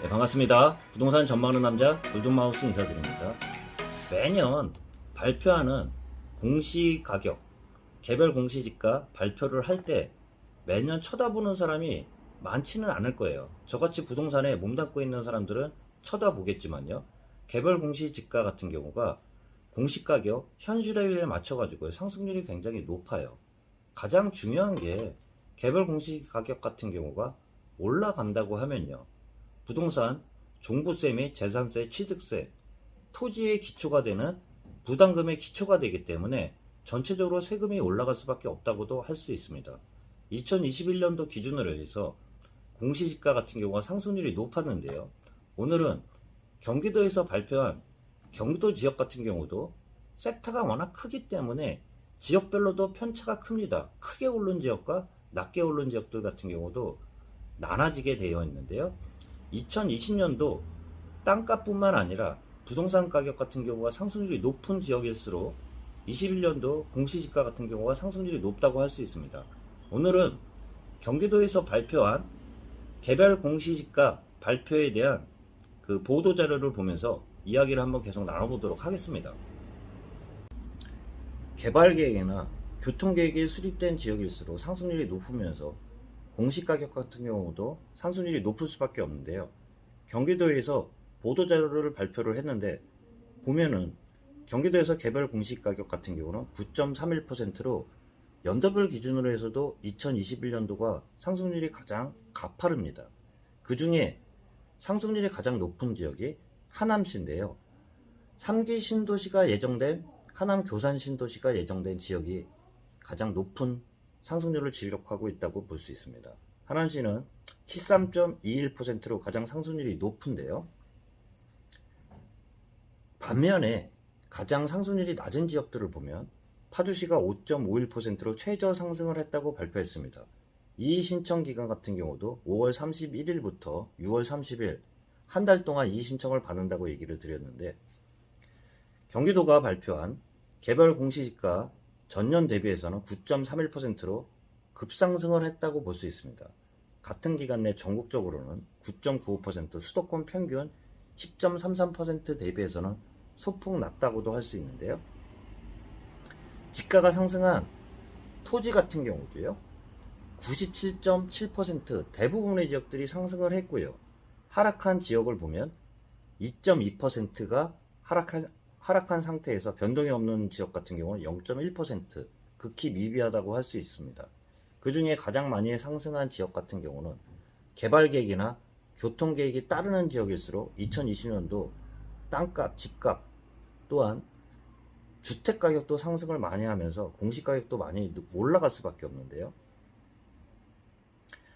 네, 반갑습니다. 부동산 전망하는 남자 골든마우스 인사드립니다. 매년 발표하는 공시가격, 개별 공시지가 발표를 할 때 매년 쳐다보는 사람이 많지는 않을 거예요. 저같이 부동산에 몸담고 있는 사람들은 쳐다보겠지만요. 개별 공시지가 같은 경우가 공시가격 현실에 맞춰가지고 상승률이 굉장히 높아요. 가장 중요한 게 개별 공시가격 같은 경우가 올라간다고 하면요. 부동산, 종부세 및 재산세, 취득세, 토지의 기초가 되는 부담금의 기초가 되기 때문에 전체적으로 세금이 올라갈 수밖에 없다고도 할 수 있습니다. 2021년도 기준으로 해서 공시지가 같은 경우가 상승률이 높았는데요. 오늘은 경기도에서 발표한 경기도 지역 같은 경우도 섹터가 워낙 크기 때문에 지역별로도 편차가 큽니다. 크게 오른 지역과 낮게 오른 지역들 같은 경우도 나눠지게 되어 있는데요. 2020년도 땅값뿐만 아니라 부동산 가격 같은 경우가 상승률이 높은 지역일수록 21년도 공시지가 같은 경우가 상승률이 높다고 할 수 있습니다. 오늘은 경기도에서 발표한 개별 공시지가 발표에 대한 그 보도 자료를 보면서 이야기를 한번 계속 나눠보도록 하겠습니다. 개발 계획이나 교통 계획이 수립된 지역일수록 상승률이 높으면서 공시가격 같은 경우도 상승률이 높을 수밖에 없는데요. 경기도에서 보도자료를 발표를 했는데 보면은 경기도에서 개별 공시가격 같은 경우는 9.31%로 연도별 기준으로 해서도 2021년도가 상승률이 가장 가파릅니다. 그 중에 상승률이 가장 높은 지역이 하남시인데요. 3기 신도시가 예정된 하남 교산 신도시가 예정된 지역이 가장 높은 상승률을 기록하고 있다고 볼 수 있습니다. 하남시는 13.21%로 가장 상승률이 높은데요. 반면에 가장 상승률이 낮은 지역들을 보면 파주시가 5.51%로 최저 상승을 했다고 발표했습니다. 이의 신청 기간 같은 경우도 5월 31일부터 6월 30일 한 달 동안 이의 신청을 받는다고 얘기를 드렸는데 경기도가 발표한 개별 공시지가 전년 대비해서는 9.31%로 급상승을 했다고 볼 수 있습니다. 같은 기간 내 전국적으로는 9.95%, 수도권 평균 10.33% 대비해서는 소폭 낮다고도 할 수 있는데요. 지가가 상승한 토지 같은 경우도요. 97.7% 대부분의 지역들이 상승을 했고요. 하락한 지역을 보면 2.2%가 하락한 상태에서 변동이 없는 지역 같은 경우는 0.1% 극히 미비하다고 할 수 있습니다. 그 중에 가장 많이 상승한 지역 같은 경우는 개발계획이나 교통계획이 따르는 지역일수록 2020년도 땅값, 집값 또한 주택가격도 상승을 많이 하면서 공시가격도 많이 올라갈 수밖에 없는데요.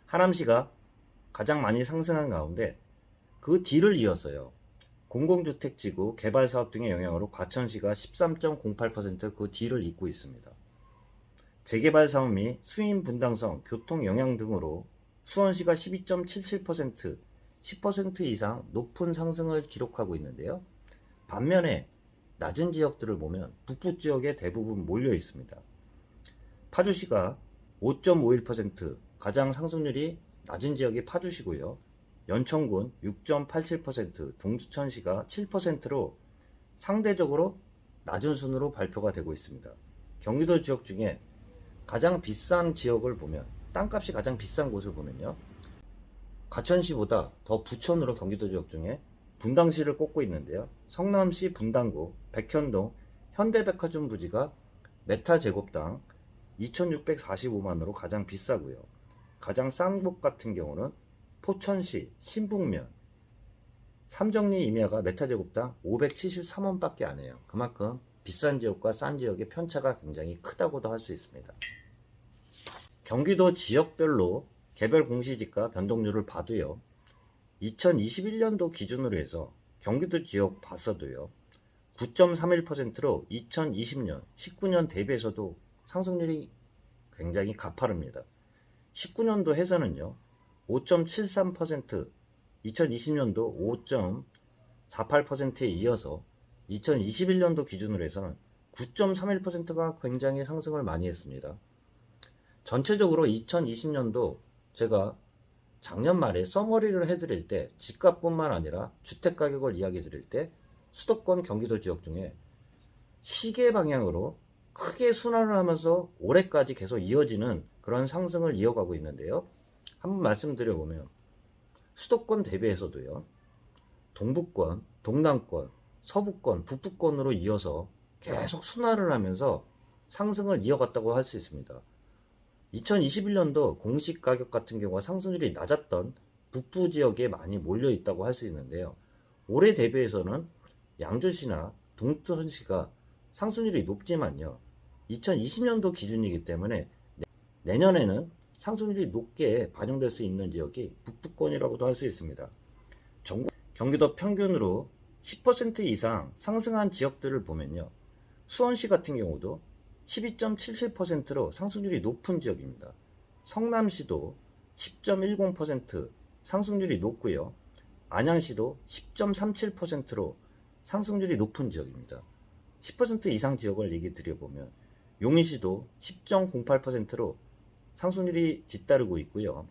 하남시가 가장 많이 상승한 가운데 그 뒤를 이어서요. 공공주택지구 개발사업 등의 영향으로 과천시가 13.08% 그 뒤를 잇고 있습니다. 재개발 사업 및 수인 분당성, 교통 영향 등으로 수원시가 12.77%, 10% 이상 높은 상승을 기록하고 있는데요. 반면에 낮은 지역들을 보면 북부 지역에 대부분 몰려 있습니다. 파주시가 5.51%, 가장 상승률이 낮은 지역이 파주시고요. 연천군 6.87%, 동두천시가 7%로 상대적으로 낮은 순으로 발표가 되고 있습니다. 경기도 지역 중에 가장 비싼 지역을 보면 땅값이 가장 비싼 곳을 보면요. 과천시보다 더 부천으로 경기도 지역 중에 분당시를 꼽고 있는데요. 성남시 분당구 백현동 현대백화점 부지가 메타 제곱당 2,645만원으로 가장 비싸고요. 가장 싼 곳 같은 경우는 포천시 신북면 삼정리 임야가 메타 제곱당 573원밖에 안 해요. 그만큼 비싼 지역과 싼 지역의 편차가 굉장히 크다고도 할 수 있습니다. 경기도 지역별로 개별 공시지가 변동률을 봐도요. 2021년도 기준으로 해서 경기도 지역 봤어도요. 9.31%로 2020년, 19년 대비해서도 상승률이 굉장히 가파릅니다. 19년도 해서는요. 5.73%, 2020년도 5.48%에 이어서 2021년도 기준으로 해서는 9.31%가 굉장히 상승을 많이 했습니다. 전체적으로 2020년도 제가 작년 말에 써머리를 해드릴 때 집값뿐만 아니라 주택가격을 이야기 드릴 때 수도권 경기도 지역 중에 시계 방향으로 크게 순환을 하면서 올해까지 계속 이어지는 그런 상승을 이어가고 있는데요. 한번 말씀드려보면 수도권 대비해서도요, 동부권, 동남권, 서부권, 북부권으로 이어서 계속 순환을 하면서 상승을 이어갔다고 할 수 있습니다. 2021년도 공시 가격 같은 경우가 상승률이 낮았던 북부 지역에 많이 몰려 있다고 할 수 있는데요. 올해 대비해서는 양주시나 동천시가 상승률이 높지만요, 2020년도 기준이기 때문에 내년에는 상승률이 높게 반영될 수 있는 지역이 북부권이라고도 할 수 있습니다. 전국 경기도 평균으로 10% 이상 상승한 지역들을 보면요, 수원시 같은 경우도 12.77%로 상승률이 높은 지역입니다. 성남시도 10.10% 상승률이 높고요, 안양시도 10.37%로 상승률이 높은 지역입니다. 10% 이상 지역을 얘기 드려보면 용인시도 10.08%로 상승률이 뒤따르고 있고요,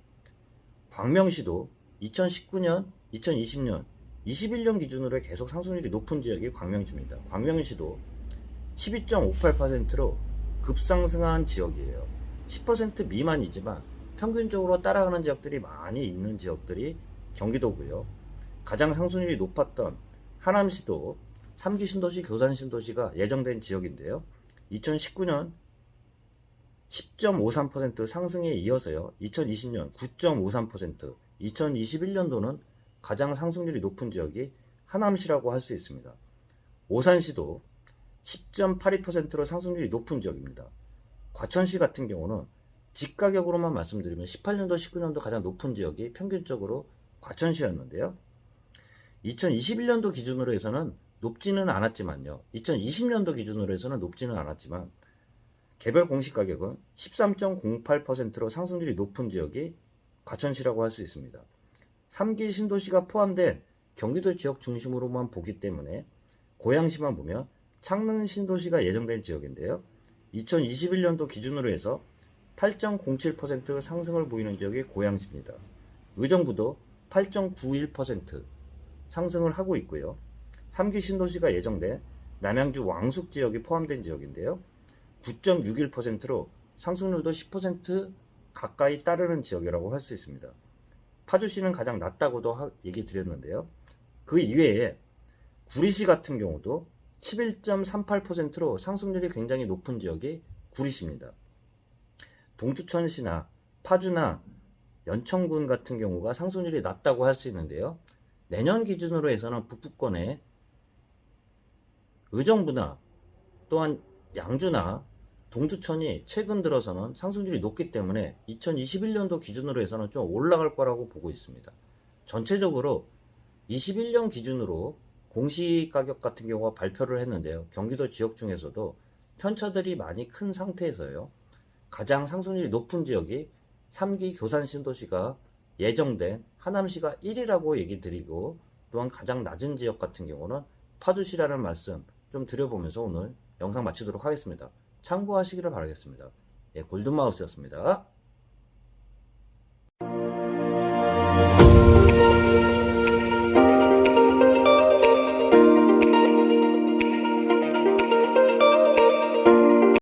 광명시도 2019년, 2020년, 21년 기준으로 계속 상승률이 높은 지역이 광명시입니다. 광명시도 12.58%로 급상승한 지역이에요. 10% 미만이지만 평균적으로 따라가는 지역들이 많이 있는 지역들이 경기도고요. 가장 상승률이 높았던 하남시도 3기 신도시, 교산 신도시가 예정된 지역인데요. 2019년 10.53% 상승에 이어서요, 2020년 9.53%, 2021년도는 가장 상승률이 높은 지역이 하남시라고 할 수 있습니다. 오산시도 10.82%로 상승률이 높은 지역입니다. 과천시 같은 경우는 집가격으로만 말씀드리면 18년도, 19년도 가장 높은 지역이 평균적으로 과천시였는데요. 2021년도 기준으로 해서는 높지는 않았지만요, 2020년도 기준으로 해서는 높지는 않았지만 개별 공시가격은 13.08%로 상승률이 높은 지역이 과천시라고 할 수 있습니다. 3기 신도시가 포함된 경기도 지역 중심으로만 보기 때문에 고양시만 보면 창릉 신도시가 예정된 지역인데요. 2021년도 기준으로 해서 8.07% 상승을 보이는 지역이 고양시입니다. 의정부도 8.91% 상승을 하고 있고요. 3기 신도시가 예정된 남양주 왕숙 지역이 포함된 지역인데요. 9.61%로 상승률도 10% 가까이 따르는 지역이라고 할 수 있습니다. 파주시는 가장 낮다고도 얘기 드렸는데요. 그 이외에 구리시 같은 경우도 11.38%로 상승률이 굉장히 높은 지역이 구리시입니다. 동두천시나 파주나 연천군 같은 경우가 상승률이 낮다고 할 수 있는데요. 내년 기준으로 해서는 북부권에 의정부나 또한 양주나 동두천이 최근 들어서는 상승률이 높기 때문에 2021년도 기준으로 해서는 좀 올라갈 거라고 보고 있습니다. 전체적으로 21년 기준으로 공시가격 같은 경우가 발표를 했는데요. 경기도 지역 중에서도 편차들이 많이 큰 상태에서요, 가장 상승률이 높은 지역이 3기 교산 신도시가 예정된 하남시가 1위라고 얘기 드리고, 또한 가장 낮은 지역 같은 경우는 파주시라는 말씀 좀 드려보면서 오늘 영상 마치도록 하겠습니다. 참고하시기를 바라겠습니다. 예, 골든마우스였습니다.